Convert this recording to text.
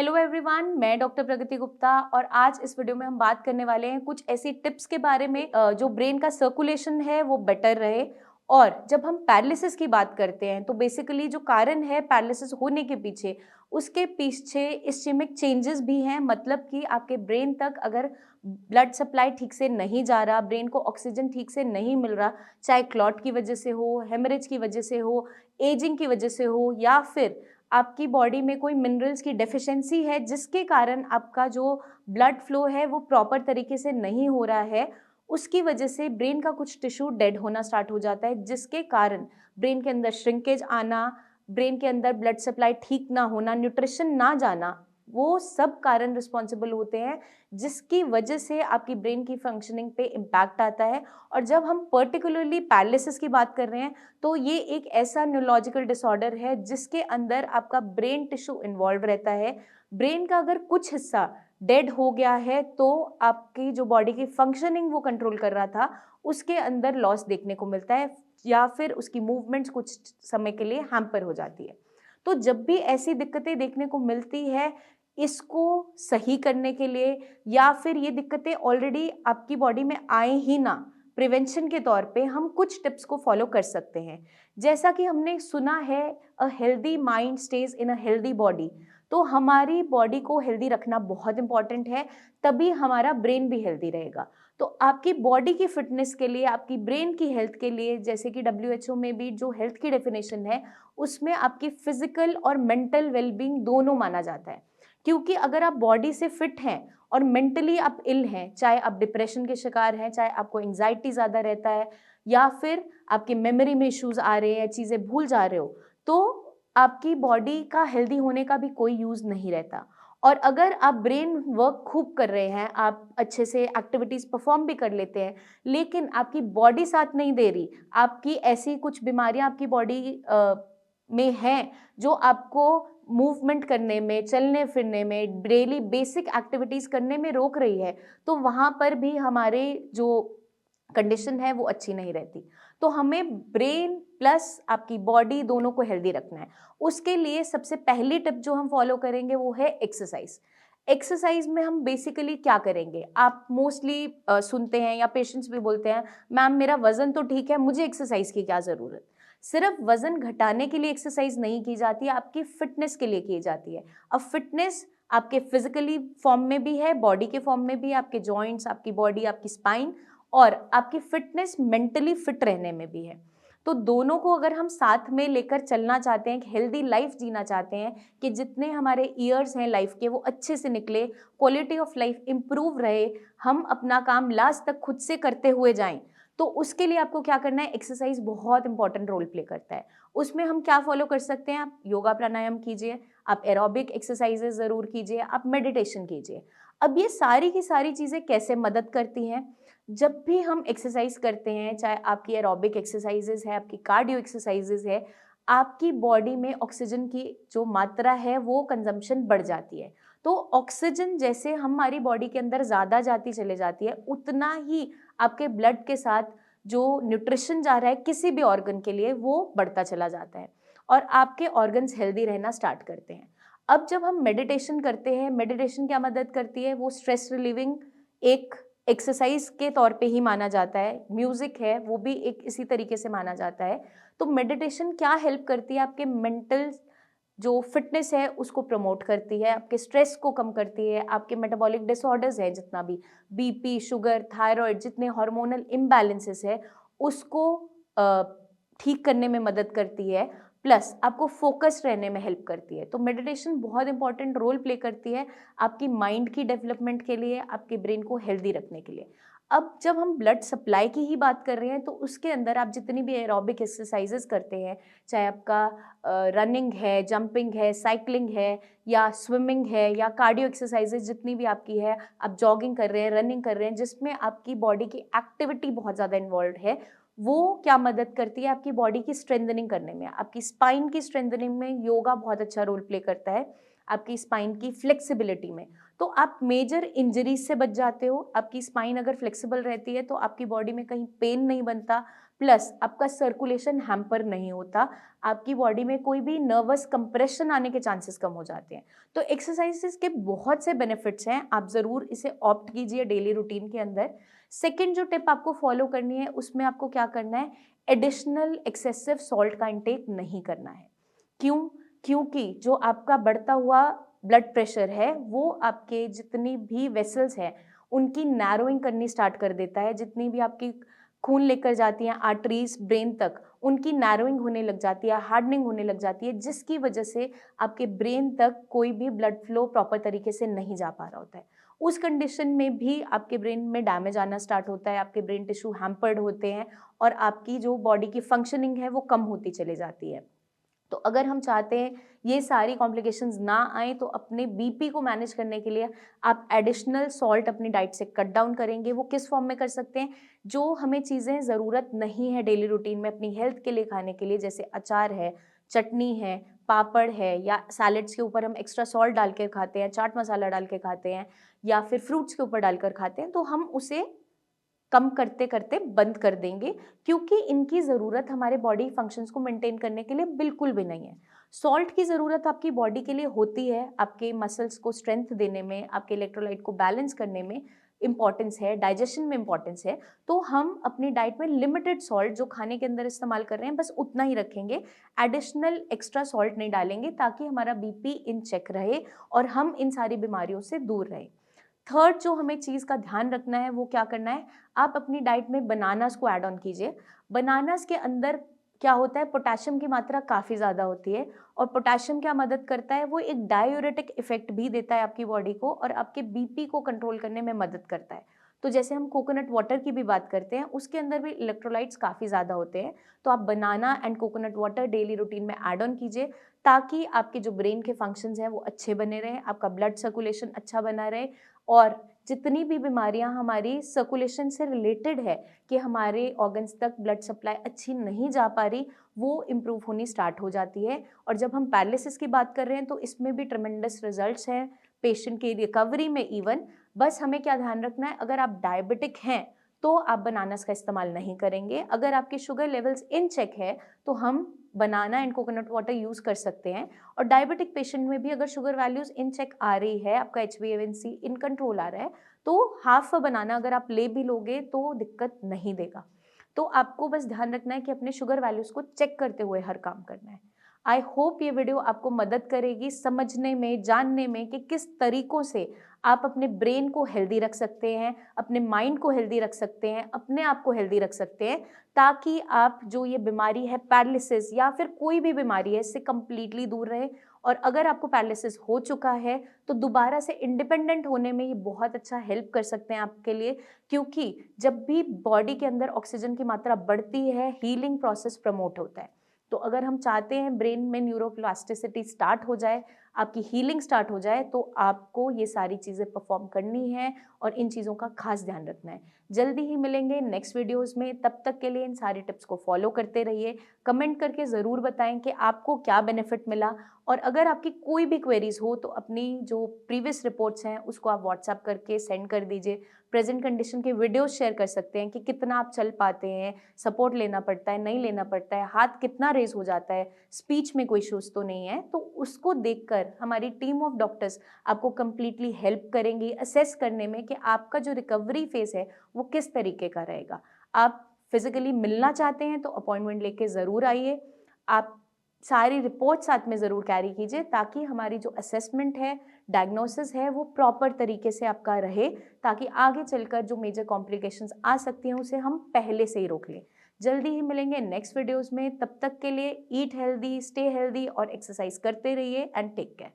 Hello everyone, मैं doctor प्रगति गुप्ता और आज इस वीडियो में हम बात करने वाले हैं कुछ ऐसी टिप्स के बारे में जो ब्रेन का सर्कुलेशन है वो बेटर रहे। और जब हम पैरालिसिस की बात करते हैं तो बेसिकली जो कारण है पैरालिसिस होने के पीछे, उसके पीछे इस्चेमिक चेंजेस भी हैं। मतलब कि आपके ब्रेन तक अगर ब्लड सप्लाई ठीक से नहीं जा रहा, ब्रेन को ऑक्सीजन ठीक से नहीं मिल रहा, चाहे क्लॉट की वजह से हो, हेमरेज की वजह से हो, एजिंग की वजह से हो, या फिर आपकी बॉडी में कोई मिनरल्स की डेफिशिएंसी है जिसके कारण आपका जो ब्लड फ्लो है वो प्रॉपर तरीके से नहीं हो रहा है, उसकी वजह से ब्रेन का कुछ टिश्यू डेड होना स्टार्ट हो जाता है, जिसके कारण ब्रेन के अंदर श्रिंकेज आना, ब्रेन के अंदर ब्लड सप्लाई ठीक ना होना, न्यूट्रिशन ना जाना, वो सब कारण रिस्पॉन्सिबल होते हैं जिसकी वजह से आपकी ब्रेन की फंक्शनिंग पे इम्पैक्ट आता है। और जब हम पर्टिकुलरली पैरालिसिस की बात कर रहे हैं तो ये एक ऐसा न्यूरोलॉजिकल डिसऑर्डर है जिसके अंदर आपका ब्रेन टिश्यू इन्वॉल्व रहता है। ब्रेन का अगर कुछ हिस्सा डेड हो गया है तो आपकी जो बॉडी की फंक्शनिंग वो कंट्रोल कर रहा था, उसके अंदर लॉस देखने को मिलता है, या फिर उसकी मूवमेंट्स कुछ समय के लिए हैम्पर हो जाती है। तो जब भी ऐसी दिक्कतें देखने को मिलती है, इसको सही करने के लिए, या फिर ये दिक्कतें ऑलरेडी आपकी बॉडी में आए ही ना, प्रिवेंशन के तौर पे हम कुछ टिप्स को फॉलो कर सकते हैं। जैसा कि हमने सुना है, a healthy mind stage in a healthy body. तो हमारी बॉडी को हेल्दी रखना बहुत इंपॉर्टेंट है, तभी हमारा ब्रेन भी हेल्दी रहेगा। तो आपकी बॉडी की फिटनेस के लिए, आपकी ब्रेन की हेल्थ के लिए, जैसे कि डब्ल्यूएचओ में भी जो हेल्थ की डेफिनेशन है उसमें आपकी फिजिकल और मेंटल वेलबींग दोनों माना जाता है। क्योंकि अगर आप बॉडी से फिट हैं और मेंटली आप इल हैं, चाहे आप डिप्रेशन के शिकार हैं, चाहे आपको एंग्जाइटी ज़्यादा रहता है, या फिर आपकी मेमोरी में इश्यूज आ रहे हैं, चीज़ें भूल जा रहे हो, तो आपकी बॉडी का हेल्दी होने का भी कोई यूज़ नहीं रहता। और अगर आप ब्रेन वर्क खूब कर रहे हैं, आप अच्छे से एक्टिविटीज़ परफॉर्म भी कर लेते हैं, लेकिन आपकी बॉडी साथ नहीं दे रही, आपकी ऐसी कुछ बीमारियां आपकी बॉडी में हैं जो आपको मूवमेंट करने में, चलने फिरने में, डेली बेसिक एक्टिविटीज़ करने में रोक रही है, तो वहाँ पर भी हमारे जो कंडीशन है वो अच्छी नहीं रहती। तो हमें ब्रेन प्लस आपकी बॉडी दोनों को हेल्दी रखना है। उसके लिए सबसे पहली टिप जो हम फॉलो करेंगे वो है एक्सरसाइज। एक्सरसाइज में हम बेसिकली क्या करेंगे, आप मोस्टली सुनते हैं या पेशेंट्स भी बोलते हैं, मैम मेरा वजन तो ठीक है, मुझे एक्सरसाइज की क्या ज़रूरत। सिर्फ वजन घटाने के लिए एक्सरसाइज नहीं की जाती है, आपकी फिटनेस के लिए की जाती है। अब फिटनेस आपके फिजिकली फॉर्म में भी है, बॉडी के फॉर्म में भी है, आपके जॉइंट्स, आपकी बॉडी, आपकी स्पाइन, और आपकी फिटनेस मेंटली फिट रहने में भी है। तो दोनों को अगर हम साथ में लेकर चलना चाहते हैं, एक हेल्दी लाइफ जीना चाहते हैं, कि जितने हमारे ईयर्स हैं लाइफ के वो अच्छे से निकले, क्वालिटी ऑफ लाइफ इम्प्रूव रहे, हम अपना काम लास्ट तक खुद से करते हुए जाएं, तो उसके लिए आपको क्या करना है, एक्सरसाइज बहुत इंपॉर्टेंट रोल प्ले करता है। उसमें हम क्या फॉलो कर सकते हैं, आप योगा प्राणायाम कीजिए, आप एरोबिक एक्सरसाइजेज ज़रूर कीजिए, आप मेडिटेशन कीजिए। अब ये सारी की सारी चीज़ें कैसे मदद करती हैं, जब भी हम एक्सरसाइज करते हैं, चाहे आपकी एरोबिक एक्सरसाइजेज है, आपकी कार्डियो एक्सरसाइजेज है, आपकी बॉडी में ऑक्सीजन की जो मात्रा है वो कंजम्पशन बढ़ जाती है। तो ऑक्सीजन जैसे हमारी बॉडी के अंदर ज़्यादा जाती चले जाती है, उतना ही आपके ब्लड के साथ जो न्यूट्रिशन जा रहा है किसी भी ऑर्गन के लिए वो बढ़ता चला जाता है, और आपके ऑर्गन्स हेल्दी रहना स्टार्ट करते हैं। अब जब हम मेडिटेशन करते हैं, मेडिटेशन क्या मदद करती है, वो स्ट्रेस रिलीविंग एक एक्सरसाइज के तौर पे ही माना जाता है। म्यूजिक है वो भी एक इसी तरीके से माना जाता है। तो मेडिटेशन क्या हेल्प करती है, आपके मेंटल जो फिटनेस है उसको प्रमोट करती है, आपके स्ट्रेस को कम करती है, आपके मेटाबॉलिक डिसऑर्डर्स है, जितना भी बीपी, शुगर, थायराइड, जितने हार्मोनल इम्बैलेंसेस है उसको अ, ठीक करने में मदद करती है, प्लस आपको फोकस रहने में हेल्प करती है। तो मेडिटेशन बहुत इंपॉर्टेंट रोल प्ले करती है आपकी माइंड की डेवलपमेंट के लिए, आपके ब्रेन को हेल्दी रखने के लिए। अब जब हम ब्लड सप्लाई की ही बात कर रहे हैं तो उसके अंदर आप जितनी भी एरोबिक एक्सरसाइजेज करते हैं, चाहे आपका रनिंग है, जंपिंग है, साइकिलिंग है, या स्विमिंग है, या कार्डियो एक्सरसाइजेज जितनी भी आपकी है, आप जॉगिंग कर रहे हैं, रनिंग कर रहे हैं, जिसमें आपकी बॉडी की एक्टिविटी बहुत ज़्यादा इन्वॉल्व है, वो क्या मदद करती है, आपकी बॉडी की स्ट्रेंथनिंग करने में, आपकी स्पाइन की स्ट्रेंथनिंग में योगा बहुत अच्छा रोल प्ले करता है, आपकी स्पाइन की फ्लेक्सिबिलिटी में। तो आप मेजर इंजरीज से बच जाते हो, आपकी स्पाइन अगर फ्लेक्सिबल रहती है तो आपकी बॉडी में कहीं पेन नहीं बनता, प्लस आपका सर्कुलेशन हैम्पर नहीं होता, आपकी बॉडी में कोई भी नर्वस कंप्रेशन आने के चांसेस कम हो जाते हैं। तो एक्सरसाइजेस के बहुत से बेनिफिट्स हैं, आप ज़रूर इसे ऑप्ट कीजिए डेली रूटीन के अंदर। सेकंड जो टिप आपको फॉलो करनी है, उसमें आपको क्या करना है, एडिशनल एक्सेसिव सॉल्ट का इंटेक नहीं करना है। क्यों? क्योंकि जो आपका बढ़ता हुआ ब्लड प्रेशर है वो आपके जितनी भी वेसल्स हैं उनकी नैरोइंग करनी स्टार्ट कर देता है। जितनी भी आपकी खून लेकर जाती हैं आर्टरीज ब्रेन तक, उनकी नैरोइंग होने लग जाती है, हार्डनिंग होने लग जाती है, जिसकी वजह से आपके ब्रेन तक कोई भी ब्लड फ्लो प्रॉपर तरीके से नहीं जा पा रहा होता है। उस कंडीशन में भी आपके ब्रेन में डैमेज आना स्टार्ट होता है, आपके ब्रेन टिश्यू हैम्पर्ड होते हैं और आपकी जो बॉडी की फंक्शनिंग है वो कम होती चली जाती है। तो अगर हम चाहते हैं ये सारी कॉम्प्लिकेशंस ना आए, तो अपने बीपी को मैनेज करने के लिए आप एडिशनल सॉल्ट अपनी डाइट से कट डाउन करेंगे। वो किस फॉर्म में कर सकते हैं, जो हमें चीज़ें ज़रूरत नहीं है डेली रूटीन में अपनी हेल्थ के लिए खाने के लिए, जैसे अचार है, चटनी है, पापड़ है, या सैलेड्स के ऊपर हम एक्स्ट्रा सॉल्ट डाल के खाते हैं, चाट मसाला डाल के खाते हैं, या फिर फ्रूट्स के ऊपर डालकर खाते हैं, तो हम उसे कम करते करते बंद कर देंगे, क्योंकि इनकी ज़रूरत हमारे बॉडी फंक्शंस को मेंटेन करने के लिए बिल्कुल भी नहीं है। सॉल्ट की ज़रूरत आपकी बॉडी के लिए होती है, आपके मसल्स को स्ट्रेंथ देने में, आपके इलेक्ट्रोलाइट को बैलेंस करने में इंपॉर्टेंस है, डाइजेशन में इंपॉर्टेंस है। तो हम अपनी डाइट में लिमिटेड सॉल्ट जो खाने के अंदर इस्तेमाल कर रहे हैं बस उतना ही रखेंगे, एडिशनल एक्स्ट्रा सॉल्ट नहीं डालेंगे, ताकि हमारा बीपी इन चेक रहे और हम इन सारी बीमारियों से दूर रहें। थर्ड जो हमें चीज़ का ध्यान रखना है वो क्या करना है, आप अपनी डाइट में बनानास को ऐड ऑन कीजिए। बनानास के अंदर क्या होता है, पोटेशियम की मात्रा काफ़ी ज़्यादा होती है, और पोटेशियम क्या मदद करता है, वो एक डायूरेटिक इफेक्ट भी देता है आपकी बॉडी को और आपके बीपी को कंट्रोल करने में मदद करता है। तो जैसे हम कोकोनट वाटर की भी बात करते हैं, उसके अंदर भी इलेक्ट्रोलाइट्स काफ़ी ज़्यादा होते हैं। तो आप banana and coconut water daily routine में ऐड ऑन कीजिए, ताकि आपके जो ब्रेन के फंक्शंस हैं वो अच्छे बने रहें, आपका ब्लड सर्कुलेशन अच्छा बना रहे, और जितनी भी बीमारियां हमारी सर्कुलेशन से रिलेटेड है कि हमारे ऑर्गन्स तक ब्लड सप्लाई अच्छी नहीं जा पा रही, वो इम्प्रूव होनी स्टार्ट हो जाती है। और जब हम पैरालिसिस की बात कर रहे हैं तो इसमें भी ट्रेमेंडस रिजल्ट्स हैं पेशेंट की रिकवरी में इवन। बस हमें क्या ध्यान रखना है, अगर आप डायबिटिक हैं तो आप बनानास का इस्तेमाल नहीं करेंगे। अगर आपकी शुगर लेवल्स इन चेक है तो हम बनाना एंड कोकोनट वाटर यूज़ कर सकते हैं। और डायबिटिक पेशेंट में भी अगर शुगर वैल्यूज़ इन चेक आ रही है, आपका HbA1c इन कंट्रोल आ रहा है, तो हाफ अ बनाना अगर आप ले भी लोगे तो दिक्कत नहीं देगा। तो आपको बस ध्यान रखना है कि अपने शुगर वैल्यूज़ को चेक करते हुए हर काम करना है। आई होप ये वीडियो आपको मदद करेगी समझने में, जानने में कि किस तरीकों से आप अपने ब्रेन को हेल्दी रख सकते हैं, अपने माइंड को हेल्दी रख सकते हैं, अपने आप को हेल्दी रख सकते हैं, ताकि आप जो ये बीमारी है पैरालिसिस या फिर कोई भी बीमारी है इससे कंप्लीटली दूर रहे। और अगर आपको पैरालिसिस हो चुका है तो दोबारा से इंडिपेंडेंट होने में ये बहुत अच्छा हेल्प कर सकते हैं आपके लिए, क्योंकि जब भी बॉडी के अंदर ऑक्सीजन की मात्रा बढ़ती है, हीलिंग प्रोसेस प्रमोट होता है। तो अगर हम चाहते हैं ब्रेन में न्यूरोप्लास्टिसिटी स्टार्ट हो जाए, आपकी हीलिंग स्टार्ट हो जाए, तो आपको ये सारी चीज़ें परफॉर्म करनी है और इन चीज़ों का खास ध्यान रखना है। जल्दी ही मिलेंगे नेक्स्ट वीडियोस में, तब तक के लिए इन सारी टिप्स को फॉलो करते रहिए। कमेंट करके ज़रूर बताएं कि आपको क्या बेनिफिट मिला, और अगर आपकी कोई भी क्वेरीज हो तो अपनी जो प्रीवियस रिपोर्ट्स हैं उसको आप व्हाट्सएप करके सेंड कर दीजिए। प्रेजेंट कंडीशन के वीडियोस शेयर कर सकते हैं कि कितना आप चल पाते हैं, सपोर्ट लेना पड़ता है, नहीं लेना पड़ता है, हाथ कितना रेज हो जाता है, स्पीच में कोई इश्यूज तो नहीं है। तो उसको देखकर हमारी टीम ऑफ डॉक्टर्स आपको कंप्लीटली हेल्प करेंगी असेस करने में कि आपका जो रिकवरी फेज है वो किस तरीके का रहेगा। आप फिजिकली मिलना चाहते हैं तो अपॉइंटमेंट लेके ज़रूर आइए। आप सारी रिपोर्ट साथ में ज़रूर कैरी कीजिए, ताकि हमारी जो असेसमेंट है, डायग्नोसिस है, वो प्रॉपर तरीके से आपका रहे, ताकि आगे चलकर जो मेजर कॉम्प्लिकेशंस आ सकती हैं उसे हम पहले से ही रोक लें। जल्दी ही मिलेंगे नेक्स्ट वीडियोस में, तब तक के लिए ईट हेल्दी, स्टे हेल्दी और एक्सरसाइज करते रहिए एंड टेक केयर।